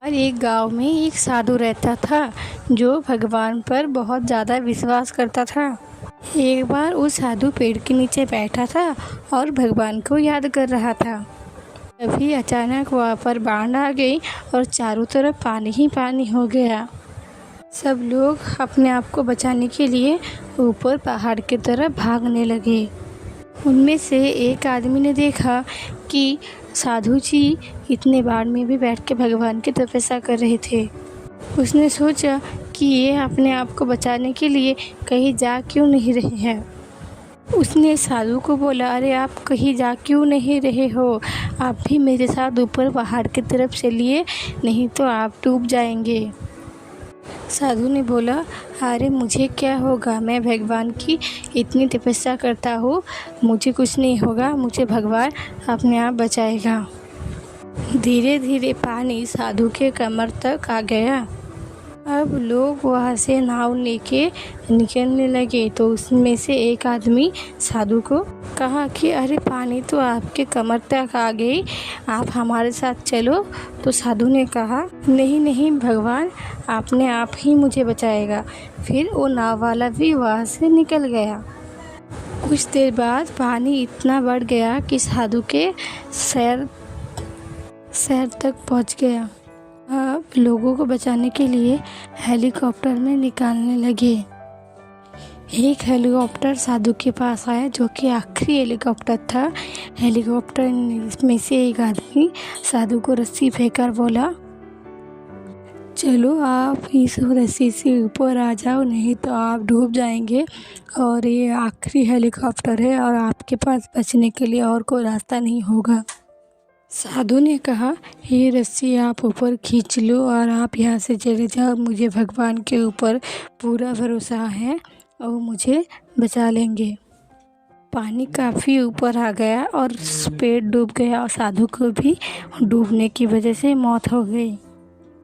और एक गांव में एक साधु रहता था जो भगवान पर बहुत ज़्यादा विश्वास करता था। एक बार वो साधु पेड़ के नीचे बैठा था और भगवान को याद कर रहा था। तभी अचानक वहाँ पर बाढ़ आ गई और चारों तरफ पानी ही पानी हो गया। सब लोग अपने आप को बचाने के लिए ऊपर पहाड़ की तरफ भागने लगे। उनमें से एक आदमी ने देखा कि साधु जी इतने बाढ़ में भी बैठ के भगवान की तपस्या कर रहे थे। उसने सोचा कि ये अपने आप को बचाने के लिए कहीं जा क्यों नहीं रहे हैं। उसने साधु को बोला, अरे आप कहीं जा क्यों नहीं रहे हो, आप भी मेरे साथ ऊपर पहाड़ की तरफ चलिए, नहीं तो आप डूब जाएंगे। साधु ने बोला, अरे मुझे क्या होगा, मैं भगवान की इतनी तपस्या करता हूँ, मुझे कुछ नहीं होगा, मुझे भगवान अपने आप बचाएगा। धीरे धीरे पानी साधु के कमर तक आ गया। अब लोग वहाँ से नाव लेके निकलने लगे तो उसमें से एक आदमी साधु को कहा कि अरे पानी तो आपके कमर तक आ गई, आप हमारे साथ चलो। तो साधु ने कहा, नहीं नहीं भगवान अपने आप ही मुझे बचाएगा। फिर वो नाव वाला भी वहाँ से निकल गया। कुछ देर बाद पानी इतना बढ़ गया कि साधु के सर तक पहुँच गया। अब लोगों को बचाने के लिए हेलीकॉप्टर में निकालने लगे। एक हेलीकॉप्टर साधु के पास आया जो कि आखिरी हेलीकॉप्टर था। हेलीकॉप्टर में से एक आदमी साधु को रस्सी फेंककर बोला, चलो आप इस रस्सी से ऊपर आ जाओ, नहीं तो आप डूब जाएंगे और ये आखिरी हेलीकॉप्टर है और आपके पास बचने के लिए और कोई रास्ता नहीं होगा। साधु ने कहा, ये रस्सी आप ऊपर खींच लो और आप यहाँ से चले जाओ, मुझे भगवान के ऊपर पूरा भरोसा है और मुझे बचा लेंगे। पानी काफ़ी ऊपर आ गया और पेड़ डूब गया और साधु को भी डूबने की वजह से मौत हो गई।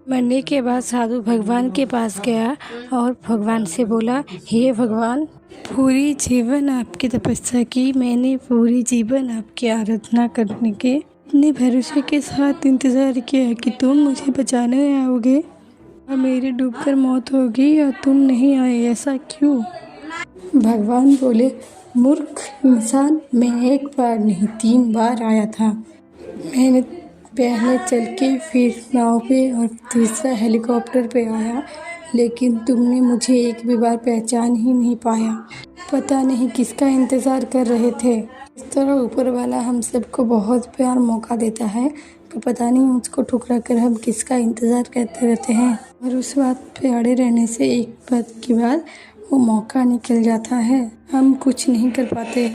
मरने के बाद साधु भगवान के पास गया और भगवान से बोला, हे भगवान, पूरी जीवन आपकी तपस्या की, मैंने पूरी जीवन आपकी आराधना करने के इतने भरोसे के साथ इंतज़ार किया कि तुम मुझे बचाने आओगे और मेरी डूबकर मौत होगी और तुम नहीं आए, ऐसा क्यों? भगवान बोले, मूर्ख इंसान, मैं एक बार नहीं 3 बार आया था। मैंने पहले चल के, फिर नाव पे और तीसरा हेलीकॉप्टर पे आया, लेकिन तुमने मुझे एक भी बार पहचान ही नहीं पाया। पता नहीं किसका इंतज़ार कर रहे थे। इस तरह ऊपर वाला हम सबको बहुत प्यार मौका देता है, पर पता नहीं उसको ठुकरा कर हम किसका इंतज़ार करते रहते हैं और उस बात पे अड़े रहने से एक बात के बाद वो मौका निकल जाता है, हम कुछ नहीं कर पाते।